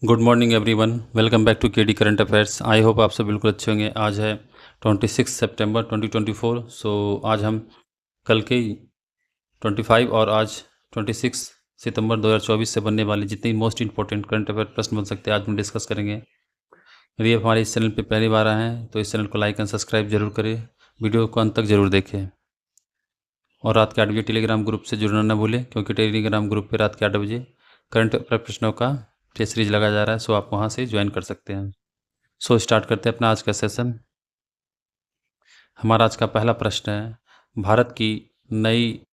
Good morning everyone. Welcome back to KD current affairs. I hope आप सब बिल्कुल अच्छे होंगे। आज है 26 सितंबर 2024। सो आज हम कल के 25 और आज 26 सितंबर 2024 से बनने वाले जितने मोस्ट इंपॉर्टेंट करंट अफेयर प्रश्न बन सकते हैं आज हम डिस्कस करेंगे। यदि आप हमारे इस चैनल पर पहली बार आए हैं तो इस चैनल को लाइक एंड सब्सक्राइब जरूर करें, वीडियो को अंत तक जरूर देखें और रात के 8 बजे टेलीग्राम ग्रुप से जुड़ना न भूलें, क्योंकि टेलीग्राम ग्रुप पर रात के 8 बजे करंट अफेयर प्रश्नों का टेस्ट सीरीज लगाया जा रहा है। सो आप वहाँ से ज्वाइन कर सकते हैं। सो स्टार्ट करते हैं अपना आज का सेशन। हमारा आज का पहला प्रश्न है, भारत की नई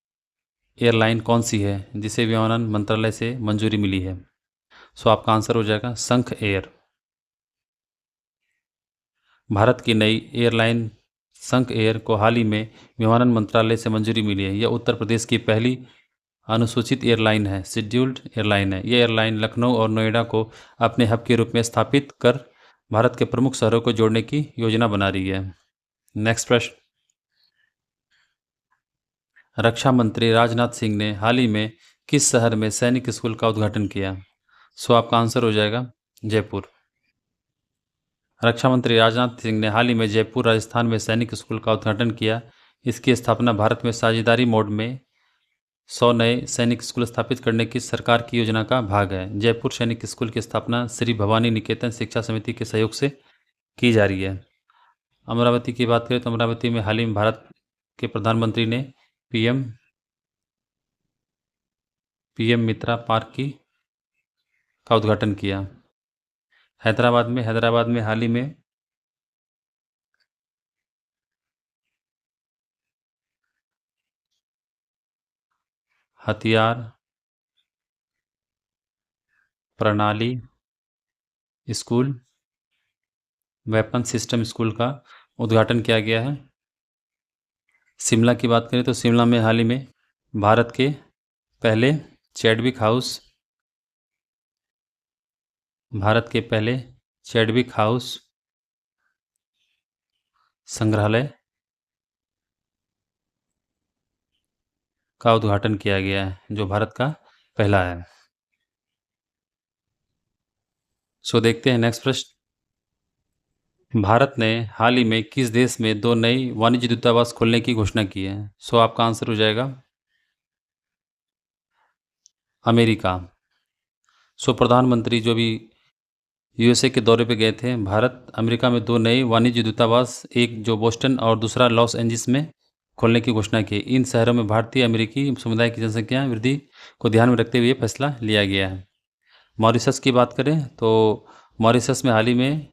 एयरलाइन कौन सी है जिसे विमानन मंत्रालय से मंजूरी मिली है? सो आपका आंसर हो जाएगा संख एयर। भारत की नई एयरलाइन संख एयर को हाल ही में विमानन मंत्रालय से मंजूरी मिली है। यह उत्तर प्रदेश की पहली अनुसूचित एयरलाइन है, शेड्यूल्ड एयरलाइन है। यह एयरलाइन लखनऊ और नोएडा को अपने हब के रूप में स्थापित कर भारत के प्रमुख शहरों को जोड़ने की योजना बना रही है। नेक्स्ट प्रश्न, रक्षा मंत्री राजनाथ सिंह ने हाल ही में किस शहर में सैनिक स्कूल का उद्घाटन किया? सो आपका आंसर हो जाएगा जयपुर। रक्षा मंत्री राजनाथ सिंह ने हाल ही में जयपुर राजस्थान में सैनिक स्कूल का उद्घाटन किया। इसकी स्थापना भारत में साझेदारी मोड में 100 नए सैनिक स्कूल स्थापित करने की सरकार की योजना का भाग है। जयपुर सैनिक स्कूल की स्थापना श्री भवानी निकेतन शिक्षा समिति के सहयोग से की जा रही है। अमरावती की बात करें तो अमरावती में हाल ही में भारत के प्रधानमंत्री ने पीएम मित्रा पार्क का उद्घाटन किया। हैदराबाद में हाल ही में हथियार प्रणाली स्कूल, वेपन सिस्टम स्कूल का उद्घाटन किया गया है। शिमला की बात करें तो शिमला में हाल ही में भारत के पहले चैडविक हाउस संग्रहालय का उद्घाटन किया गया है, जो भारत का पहला है। सो देखते हैं नेक्स्ट प्रश्न, भारत ने हाल ही में किस देश में 2 नई वाणिज्य दूतावास खोलने की घोषणा की है? सो आपका आंसर हो जाएगा अमेरिका। सो प्रधानमंत्री जो भी यूएसए के दौरे पे गए थे, भारत अमेरिका में 2 नए वाणिज्य दूतावास, एक जो बोस्टन और दूसरा लॉस एंजिल्स में खोलने की घोषणा की। इन शहरों में भारतीय अमेरिकी समुदाय की जनसंख्या वृद्धि को ध्यान में रखते हुए फैसला लिया गया है। मॉरिशस की बात करें तो मॉरिशस में हाल ही में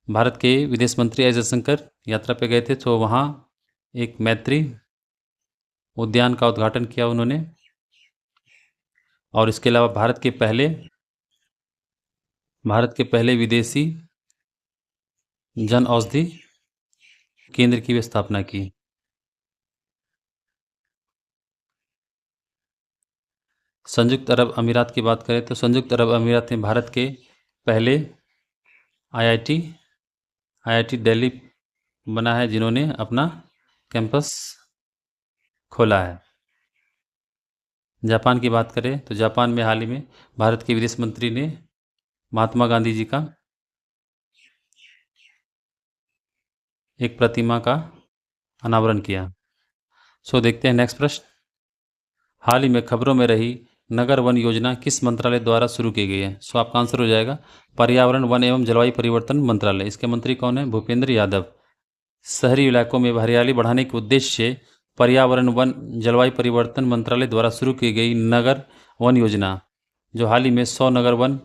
भारत के विदेश मंत्री एस जयशंकर यात्रा पे गए थे, तो वहाँ एक मैत्री उद्यान का उद्घाटन किया उन्होंने। और इसके अलावा भारत के पहले विदेशी जन औषधि केंद्र की भी स्थापना की। संयुक्त अरब अमीरात की बात करें तो संयुक्त अरब अमीरात में भारत के पहले आईआईटी दिल्ली बना है, जिन्होंने अपना कैंपस खोला है। जापान की बात करें तो जापान में हाल ही में भारत के विदेश मंत्री ने महात्मा गांधी जी का एक प्रतिमा का अनावरण किया। सो देखते हैं नेक्स्ट प्रश्न, हाल ही में खबरों में रही नगर वन योजना किस मंत्रालय द्वारा शुरू की गई है? सो आपका आंसर हो जाएगा पर्यावरण वन एवं जलवायु परिवर्तन मंत्रालय। इसके मंत्री कौन है? भूपेंद्र यादव। शहरी इलाकों में हरियाली बढ़ाने के उद्देश्य से पर्यावरण वन जलवायु परिवर्तन मंत्रालय द्वारा शुरू की गई नगर वन योजना, जो हाल ही में 100 नगर वन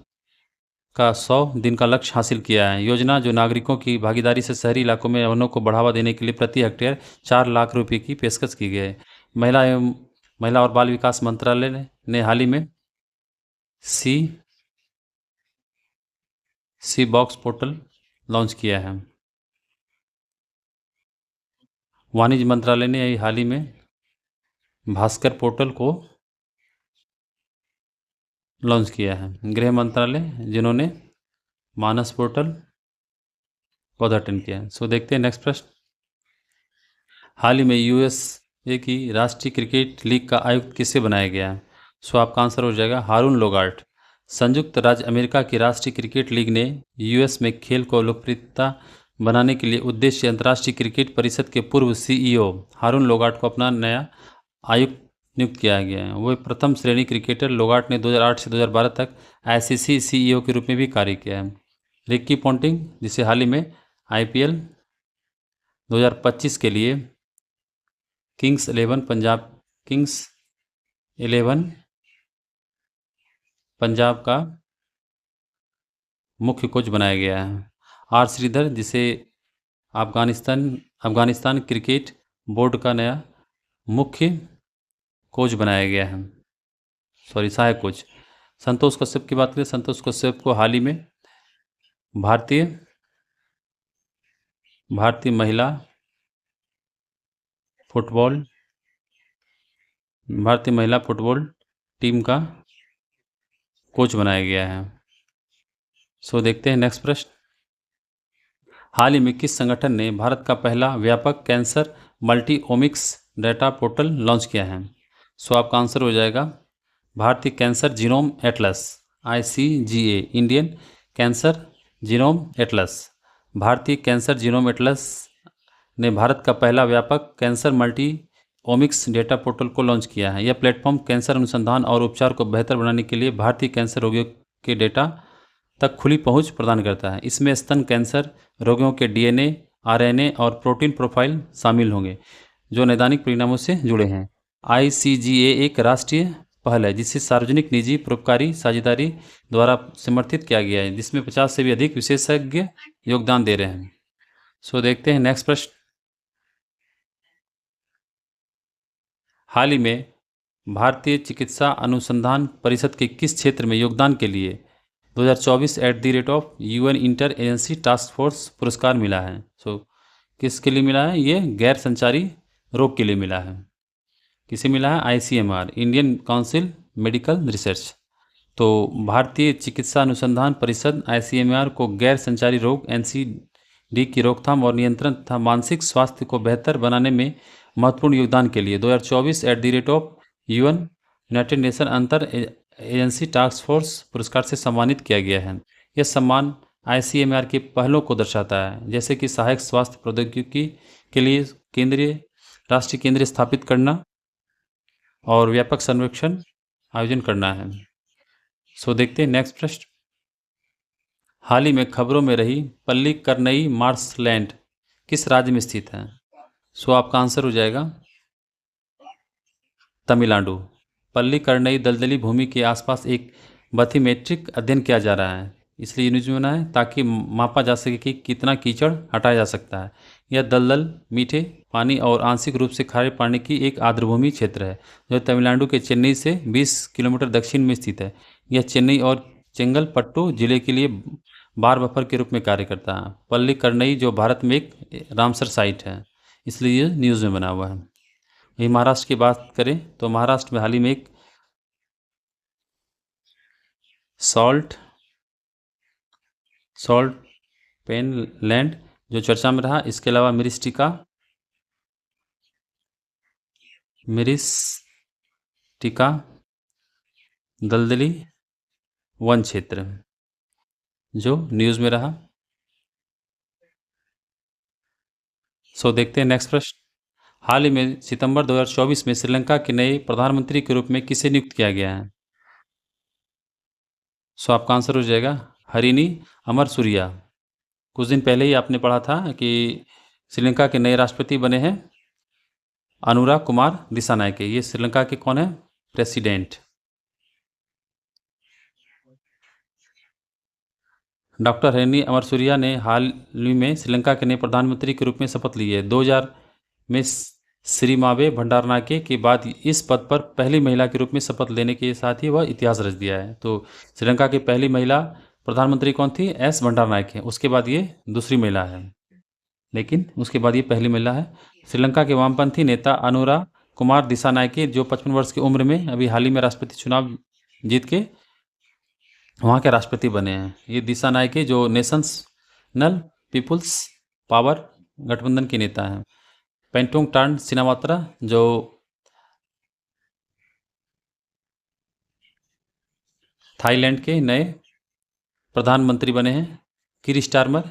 का 100 दिन का लक्ष्य हासिल किया है। योजना जो नागरिकों की भागीदारी से शहरी इलाकों में वनों को बढ़ावा देने के लिए प्रति हेक्टेयर 4 लाख रुपए की पेशकश की गई है। महिला और बाल विकास मंत्रालय ने हाल ही में सी बॉक्स पोर्टल लॉन्च किया है। वाणिज्य मंत्रालय ने हाल ही में भास्कर पोर्टल को लॉन्च किया है। गृह मंत्रालय जिन्होंने मानस पोर्टल का उद्घाटन किया है। सो देखते हैं नेक्स्ट प्रश्न, हाल ही में यूएसए की राष्ट्रीय क्रिकेट लीग का आयुक्त किसे बनाया गया है? सो आपका आंसर हो जाएगा हारून लोगार्ट। संयुक्त राज्य अमेरिका की राष्ट्रीय क्रिकेट लीग ने यूएस में खेल को लोकप्रियता बनाने के लिए उद्देश्य अंतर्राष्ट्रीय क्रिकेट परिषद के पूर्व सीईओ हारून लोगाट को अपना नया आयुक्त नियुक्त किया गया है। वह प्रथम श्रेणी क्रिकेटर लोगाट ने 2008 से 2012 तक आईसीसी सीईओ के रूप में भी कार्य किया है। रिक्की पॉन्टिंग, जिसे हाल ही में आईपीएल 2025 के लिए किंग्स 11 पंजाब का मुख्य कोच बनाया गया है। आर श्रीधर, जिसे अफगानिस्तान क्रिकेट बोर्ड का नया मुख्य कोच बनाया गया है, सहायक कोच। संतोष कश्यप की बात करें, संतोष कश्यप को हाल ही में भारतीय महिला फुटबॉल टीम का कोच बनाया गया है। देखते हैं नेक्स्ट प्रश्न। हाल ही में किस संगठन ने भारत का पहला व्यापक cancer multi omics data portal launch किया है? आपका आंसर हो जाएगा भारतीय cancer genome Atlas, ICGA, Indian cancer genome Atlas. भारतीय कैंसर जीनोम एटलस ने भारत का पहला व्यापक cancer multi omics data portal को लॉन्च किया है। यह प्लेटफॉर्म कैंसर अनुसंधान और उपचार को बेहतर बनाने के लिए भारतीय कैंसर रोगियों के डेटा तक खुली पहुंच प्रदान करता है। इसमें स्तन कैंसर रोगियों के DNA, RNA और प्रोटीन प्रोफाइल शामिल होंगे जो नैदानिक परिणामों से जुड़े हैं। ICGA एक राष्ट्रीय पहल है जिसे सार्वजनिक निजी परोपकारी साझेदारी द्वारा समर्थित किया गया है, जिसमें 50 से भी अधिक विशेषज्ञ योगदान दे रहे हैं। देखते हैं नेक्स्ट प्रश्न। हाल ही में भारतीय चिकित्सा अनुसंधान परिषद के किस क्षेत्र में योगदान के लिए 2024 @UN inter agency task force पुरस्कार मिला है? किसके लिए मिला है? ये गैर संचारी रोग के लिए मिला है। किसे मिला है? ICMR, Indian council medical research. तो भारतीय चिकित्सा अनुसंधान परिषद ICMR को गैर संचारी रोग NCD की रोकथाम और नियंत्रण तथा मानसिक स्वास्थ्य को बेहतर बनाने में महत्वपूर्ण योगदान के लिए 2024 UN यूनाइटेड नेशन अंतर एजेंसी टास्क फोर्स पुरस्कार से सम्मानित किया गया है। यह सम्मान ICMR की पहलों को दर्शाता है, जैसे कि सहायक स्वास्थ्य प्रौद्योगिकी के लिए राष्ट्रीय केंद्र स्थापित करना और व्यापक सर्वेक्षण आयोजन करना है। देखते हैं नेक्स्ट प्रश्न। हाल ही में खबरों में रही पल्लीकरनई मार्शलैंड किस राज्य में स्थित है? आपका आंसर हो जाएगा तमिलनाडु। पल्लीकरनई दलदली भूमि के आसपास एक बैथीमेट्रिक अध्ययन किया जा रहा है, इसलिए यूनिट बना है ताकि मापा जा सके कि कितना कीचड़ हटाया जा सकता है। यह दलदल मीठे पानी और आंशिक रूप से खारे पानी की एक आर्द्रभूमि क्षेत्र है जो तमिलनाडु के चेन्नई से 20 किलोमीटर दक्षिण में स्थित है। यह चेन्नई और चेंगलपट्टू जिले के लिए बार बफर के रूप में कार्य करता है। पल्लीकरनई जो भारत में एक रामसर साइट है, इसलिए ये न्यूज़ में बना हुआ है। वही महाराष्ट्र की बात करें तो महाराष्ट्र में हाल ही में एक सॉल्ट पेन लैंड जो चर्चा में रहा। इसके अलावा मिरिस्टिका दलदली वन क्षेत्र जो न्यूज़ में रहा। देखते हैं नेक्स्ट प्रश्न। हाल ही में सितंबर 2024 में श्रीलंका के नए प्रधानमंत्री के रूप में किसे नियुक्त किया गया है? आपका आंसर हो जाएगा हरिनी अमरसूरिया। कुछ दिन पहले ही आपने पढ़ा था कि श्रीलंका के नए राष्ट्रपति बने हैं अनुरा कुमार दिसानायके। ये श्रीलंका के कौन है? प्रेसिडेंट। डॉक्टर हरिनी अमरसूरिया ने हाल ही में श्रीलंका के नए प्रधानमंत्री के रूप में शपथ ली है। 2000 में श्रीमावे भंडारनाके के बाद इस पद पर पहली महिला के रूप में शपथ लेने के साथ ही वह इतिहास रच दिया है। तो श्रीलंका की पहली महिला प्रधानमंत्री कौन थी? S भंडारनाके। उसके बाद ये दूसरी महिला है, लेकिन उसके बाद ये पहली महिला है। श्रीलंका के वामपंथी नेता अनुरा कुमार दिसानायके जो 55 वर्ष की उम्र में अभी हाल ही में राष्ट्रपति चुनाव जीत के वहाँ के राष्ट्रपति बने हैं। ये दिसानायके जो नेशनल पीपुल्स पावर गठबंधन के नेता हैं। पेंटोंग टार्न सिनावात्रा जो थाईलैंड के नए प्रधानमंत्री बने हैं कीर स्टारमर।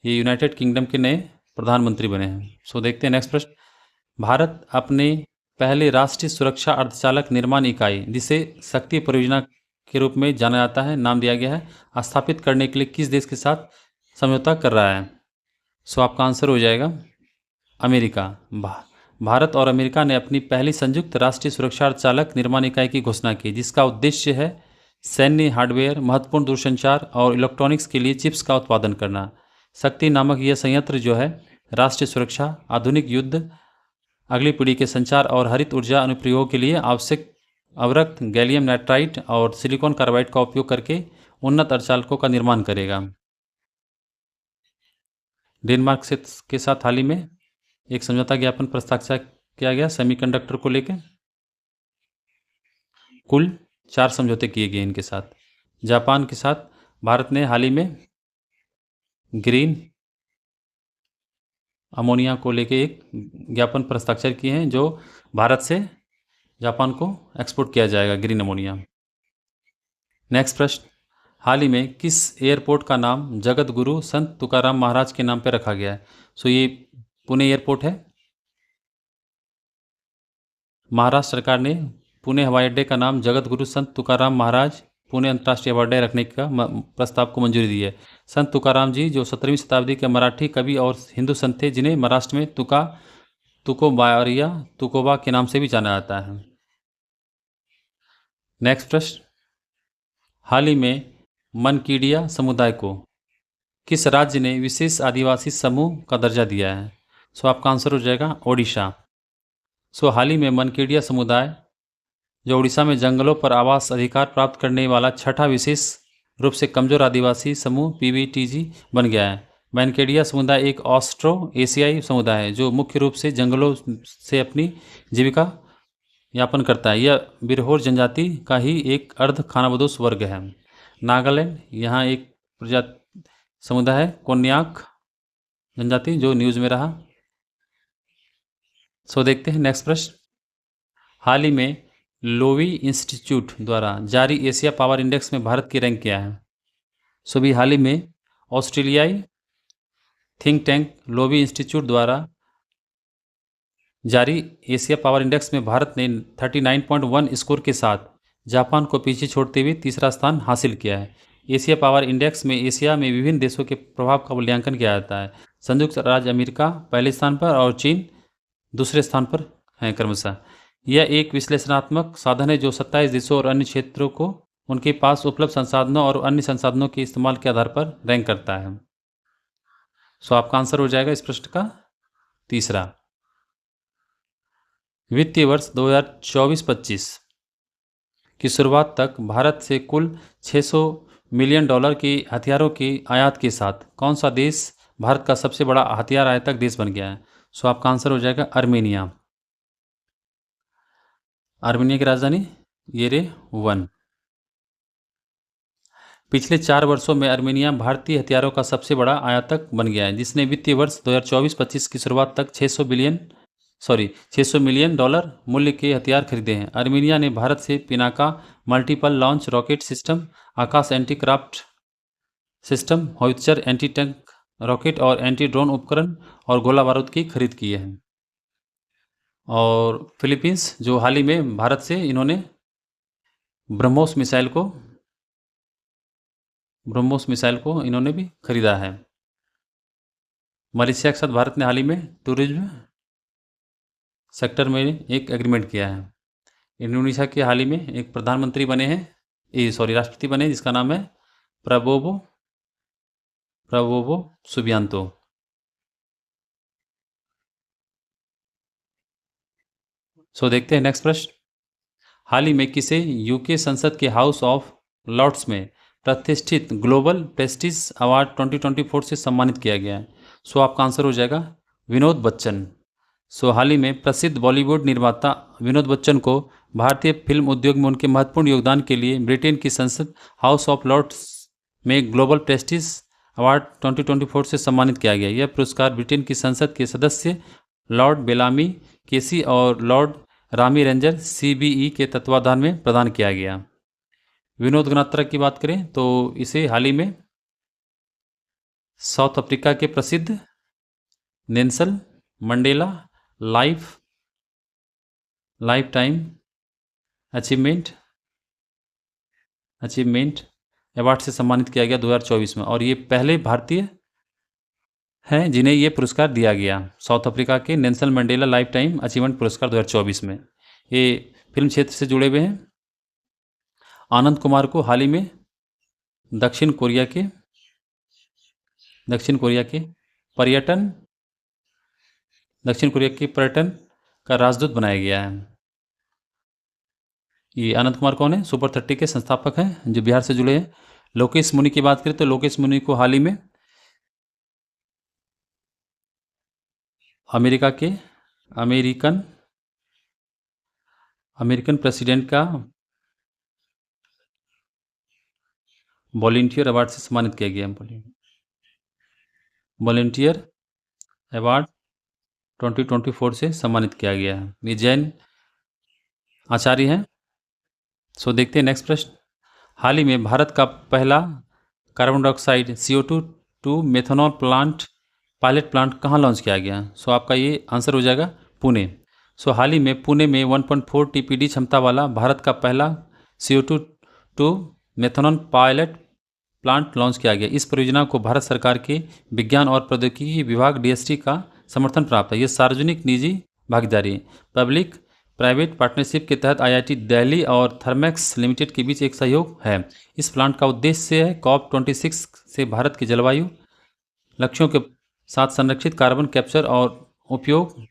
ये यूनाइटेड किंगडम के नए प्रधानमंत्री बने हैं। सो देखते हैं नेक्स्ट प्रश्न। भारत अपने पहले राष्ट्रीय सुरक्षा अर्धचालक निर्माण इकाई, जिसे शक्ति परियोजना के रूप में जाना जाता है, नाम दिया गया है, स्थापित करने के लिए किस देश के साथ समझौता कर रहा है? सो आपका आंसर हो जाएगा अमेरिका। भारत और अमेरिका ने अपनी पहली संयुक्त राष्ट्रीय सुरक्षा अर्धचालक निर्माण इकाई की घोषणा की, जिसका उद्देश्य है सैन्य हार्डवेयर, महत्वपूर्ण दूरसंचार और इलेक्ट्रॉनिक्स के लिए चिप्स का उत्पादन करना। शक्ति नामक यह संयंत्र जो है राष्ट्रीय सुरक्षा, आधुनिक युद्ध, अगली पीढ़ी के संचार और हरित ऊर्जा अनुप्रयोगों के लिए आवश्यक अवरक्त गैलियम नाइट्राइड और सिलिकॉन कार्बाइड का उपयोग करके उन्नत अर्धचालकों का निर्माण करेगा। डेनमार्क के साथ हाल ही में एक समझौता ज्ञापन पर हस्ताक्षर किया गया सेमीकंडक्टर को लेकर। कुल 4 समझौते किए गए इनके साथ। जापान के साथ भारत ने हाल ही में ग्रीन अमोनिया को लेके एक ज्ञापन पर हस्ताक्षर किए हैं, जो भारत से जापान को एक्सपोर्ट किया जाएगा ग्रीन अमोनिया। नेक्स्ट प्रश्न। हाल ही में किस एयरपोर्ट का नाम जगत गुरु संत तुकाराम महाराज के नाम पर रखा गया है? सो ये पुणे एयरपोर्ट है। महाराष्ट्र सरकार ने पुणे हवाई अड्डे का नाम जगत गुरु संत तुकाराम महाराज पुणे अंतर्राष्ट्रीय हवाई अड्डा रखने का प्रस्ताव को मंजूरी दी है। संत तुकाराम जी जो 17वीं शताब्दी के मराठी कवि और हिंदू संत थे, जिन्हें महाराष्ट्र में तुकोबारिया तुकोबा के नाम से भी जाना जाता है। नेक्स्ट प्रश्न। हाल ही में मनकीडिया समुदाय को किस राज्य ने विशेष आदिवासी समूह का दर्जा दिया है? सो आपका आंसर हो जाएगा ओडिशा। सो हाल ही में मनकेडिया समुदाय जो उड़ीसा में जंगलों पर आवास अधिकार प्राप्त करने वाला छठा विशेष रूप से कमजोर आदिवासी समूह पीबीटीजी बन गया है। मनकेडिया समुदाय एक ऑस्ट्रो एशियाई समुदाय है जो मुख्य रूप से जंगलों से अपनी जीविका यापन करता है। यह बिरहोर जनजाति का ही एक अर्ध खानाबदोश वर्ग है। नागालैंड, यहाँ एक प्रजाति समुदाय है कोन्याक जनजाति जो न्यूज़ में रहा। सो देखते हैं नेक्स्ट प्रश्न। हाल ही में लोवी इंस्टीट्यूट द्वारा जारी एशिया पावर इंडेक्स में भारत की रैंक क्या है? सो भी हाल ही में ऑस्ट्रेलियाई थिंक टैंक लोवी इंस्टीट्यूट द्वारा जारी एशिया पावर इंडेक्स में भारत ने 39.1 स्कोर के साथ जापान को पीछे छोड़ते हुए तीसरा स्थान हासिल किया है। एशिया पावर इंडेक्स में एशिया में विभिन्न देशों के प्रभाव का मूल्यांकन किया जाता है। संयुक्त राज्य अमेरिका पहले स्थान पर और चीन दूसरे स्थान पर हैं क्रमशः। यह एक विश्लेषणात्मक साधन है जो 27 देशों और अन्य क्षेत्रों को उनके पास उपलब्ध संसाधनों और अन्य संसाधनों के इस्तेमाल के आधार पर रैंक करता है। सो आपका आंसर हो जाएगा इस प्रश्न का तीसरा। वित्तीय वर्ष 2024-25 की शुरुआत तक भारत से कुल $600 मिलियन की हथियारों की आयात के साथ कौन सा देश भारत का सबसे बड़ा हथियार आयातक देश बन गया है? सो आपका आंसर हो जाएगा आर्मेनिया। आर्मेनिया की राजधानी येरेवन। पिछले 4 वर्षों में आर्मेनिया भारतीय हथियारों का सबसे बड़ा आयातक बन गया है, जिसने वित्तीय वर्ष 2024-25 की शुरुआत तक $600 मिलियन मूल्य के हथियार खरीदे हैं। आर्मेनिया ने भारत से Pinaka multiple launch rocket system, Akash anti craft system, howitzer anti tank rocket और एंटी ड्रोन उपकरण और गोला बारूद की खरीद की है। और फिलीपींस जो हाल ही में भारत से इन्होंने ब्रह्मोस मिसाइल को इन्होंने भी खरीदा है। मलेशिया के साथ भारत ने हाल ही में टूरिज्म सेक्टर में एक एग्रीमेंट किया है। इंडोनेशिया के हाल ही में एक प्रधानमंत्री बने हैं, राष्ट्रपति बने जिसका नाम है प्रबोवो सुबियांतो। सो देखते हैं नेक्स्ट प्रश्न। हाल ही में किसे यूके संसद के हाउस ऑफ लॉर्ड्स में प्रतिष्ठित ग्लोबल प्रेस्टीज अवार्ड 2024 से सम्मानित किया गया है? सो आपका आंसर हो जाएगा विनोद बच्चन। सो हाल ही में प्रसिद्ध बॉलीवुड निर्माता विनोद बच्चन को भारतीय फिल्म उद्योग में उनके महत्वपूर्ण योगदान के लिए ब्रिटेन की संसद हाउस ऑफ लॉर्ड्स में ग्लोबल प्रेस्टीज अवार्ड 2024 से सम्मानित किया गया। यह पुरस्कार ब्रिटेन की संसद के सदस्य लॉर्ड बेलामी केसी और लॉर्ड रामी रेंजर CBE के तत्वाधान में प्रदान किया गया। विनोद गनात्रा की बात करें तो इसे हाल ही में साउथ अफ्रीका के प्रसिद्ध Nelson Mandela life time achievement award से सम्मानित किया गया 2024 में, और ये पहले भारतीय हैं जिन्हें ये पुरस्कार दिया गया। साउथ अफ्रीका के Nelson Mandela life time achievement पुरस्कार 2024 में। ये फिल्म क्षेत्र से जुड़े हुए हैं। आनंद कुमार को हाल ही में दक्षिण कोरिया के पर्यटन का राजदूत बनाया गया है। ये आनंद कुमार कौन है? सुपर 30 के संस्थापक हैं जो बिहार से जुड़े हैं। लोकेश मुनि की बात करें तो लोकेश मुनि को हाल ही में अमेरिकन प्रेसिडेंट का वॉलंटियर अवार्ड से सम्मानित किया गया। वॉलंटियर अवार्ड 2024 से सम्मानित किया गया है। ये जैन आचार्य हैं। सो देखते हैं नेक्स्ट प्रश्न। हाल ही में भारत का पहला carbon dioxide CO2 methanol pilot plant कहाँ लॉन्च किया गया? सो आपका ये आंसर हो जाएगा पुणे। सो हाल ही में पुणे में 1.4 TPD क्षमता वाला भारत का पहला CO2 methanol pilot plant launch किया गया। इस परियोजना को भारत सरकार के विज्ञान और प्रौद्योगिकी विभाग DST का समर्थन प्राप्त है। ये सार्वजनिक निजी भागीदारी पब्लिक प्राइवेट पार्टनरशिप के तहत IIT दिल्ली और थर्मेक्स लिमिटेड के बीच एक सहयोग है। इस प्लांट का उद्देश्य है COP26 से भारत के जलवायु लक्ष्यों के साथ संरक्षित कार्बन कैप्चर और उपयोग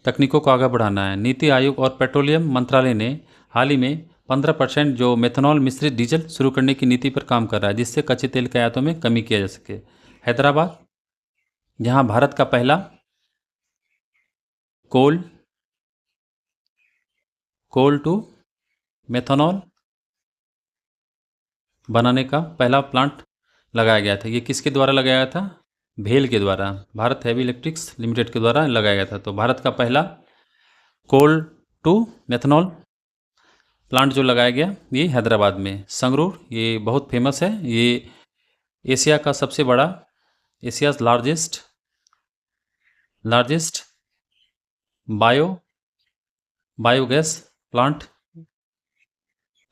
तकनीकों को आगे बढ़ाना है। नीति आयोग और पेट्रोलियम मंत्रालय ने हाल ही में 15% जो मेथनॉल मिश्रित डीजल शुरू करने की नीति पर काम कर रहा है, जिससे कच्चे तेल के आयातों में कमी किया जा सके। हैदराबाद, जहां भारत का पहला कोल टू मेथनॉल बनाने का पहला प्लांट लगाया गया था। ये किसके द्वारा लगाया गया था? भेल के द्वारा, भारत हैवी इलेक्ट्रिक्स लिमिटेड के द्वारा लगाया गया था। तो भारत का पहला कोल टू मेथनॉल प्लांट जो लगाया गया ये हैदराबाद में। संगरूर, ये बहुत फेमस है। ये एशिया का सबसे बड़ा, एशियाज लार्जेस्ट बायोगैस प्लांट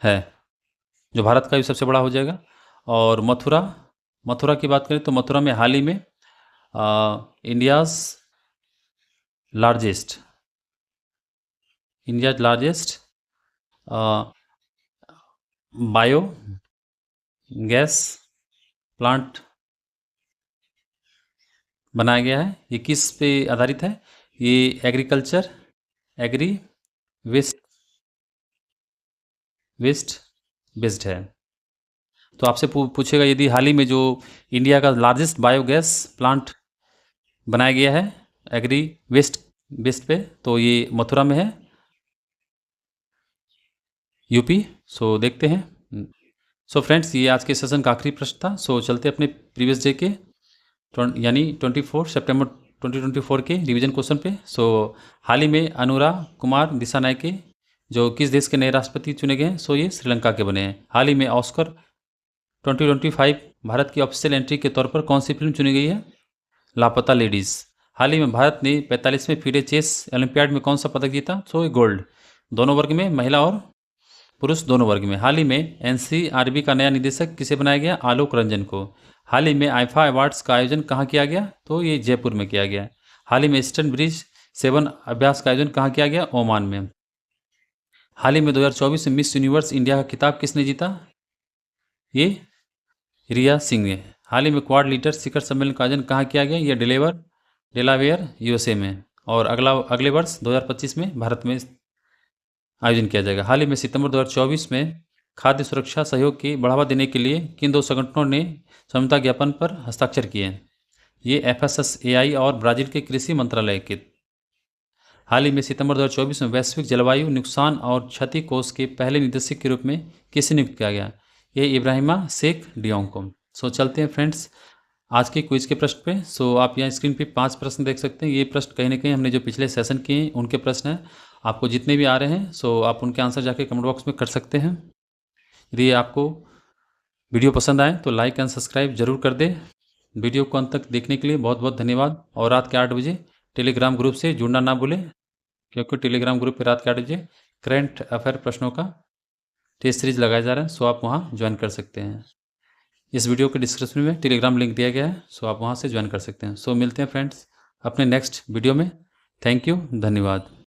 है, जो भारत का भी सबसे बड़ा हो जाएगा। और मथुरा की बात करें तो मथुरा में हाल ही में India's largest bio gas plant बनाया गया है। ये किस पे आधारित है? ये एग्री वेस्ट बेस्ड है। तो आपसे पूछेगा यदि हाल ही में जो इंडिया का लार्जेस्ट बायोगैस प्लांट बनाया गया है एग्री वेस्ट बेस्ड पे, तो ये मथुरा में है, यूपी। सो देखते हैं। सो फ्रेंड्स, ये आज के सेशन का आखिरी प्रश्न था। सो चलते अपने प्रीवियस डे के यानी 24 सितंबर 2024 के रिवीजन क्वेश्चन पे। सो हाल ही में अनुराग कुमार दिसानायके जो किस देश के नए राष्ट्रपति चुने गए हैं? सो ये श्रीलंका के बने हैं। हाल ही में ऑस्कर 2025 भारत की ऑफिशियल एंट्री के तौर पर कौन सी फिल्म चुनी गई है? लापता लेडीज़। हाल ही में भारत ने 45वें फीडे चेस ओलंपियाड में कौन सा पदक जीता? सो ये गोल्ड, दोनों वर्ग में, महिला और पुरुष दोनों वर्ग में। हाल ही में NCRB का नया निदेशक किसे बनाया गया? आलोक रंजन को। हाल ही में आईफा अवार्ड्स का आयोजन कहाँ किया गया? तो ये जयपुर में किया गया। हाल ही में ईस्टर्न ब्रिज 7 अभ्यास का आयोजन कहाँ किया गया? ओमान में। हाल ही में 2024 में मिस यूनिवर्स इंडिया का खिताब किसने जीता? ये रिया सिंह ने। हाल ही में क्वाड लीडर शिखर सम्मेलन का आयोजन कहाँ किया गया? ये डेलावेयर USA में। और अगले वर्ष 2025 में भारत में आयोजन किया जाएगा। हाल ही में सितंबर 2024 में खाद्य सुरक्षा सहयोग की बढ़ावा देने के लिए किन 2 संगठनों ने समझौता ज्ञापन पर हस्ताक्षर किए हैं? ये FSSAI और ब्राजील के कृषि मंत्रालय के। हाल ही में सितंबर 2024 में वैश्विक जलवायु नुकसान और क्षति कोष के पहले निदेशक के रूप में किसे नियुक्त किया गया? ये इब्राहिमा शेख डियोंग को। सो चलते हैं फ्रेंड्स आज के क्विज के प्रश्न पे। सो आप यहाँ स्क्रीन पे 5 प्रश्न देख सकते हैं। ये प्रश्न कहीं ना कहीं हमने जो पिछले सेशन किए हैं उनके प्रश्न हैं। आपको जितने भी आ रहे हैं सो आप उनके आंसर जाके कमेंट बॉक्स में कर सकते हैं। यदि आपको वीडियो पसंद आए तो लाइक एंड सब्सक्राइब जरूर कर दें। वीडियो को अंत तक देखने के लिए बहुत बहुत धन्यवाद। और रात के 8 बजे टेलीग्राम ग्रुप से जुड़ना ना भूलें, क्योंकि टेलीग्राम ग्रुप पर रात के 8 बजे करंट अफेयर प्रश्नों का टेस्ट सीरीज लगाया जा रहा है, सो आप वहाँ ज्वाइन कर सकते हैं। इस वीडियो के डिस्क्रिप्शन में टेलीग्राम लिंक दिया गया है, सो आप वहाँ से ज्वाइन कर सकते हैं। सो मिलते हैं फ्रेंड्स अपने नेक्स्ट वीडियो में। थैंक यू, धन्यवाद।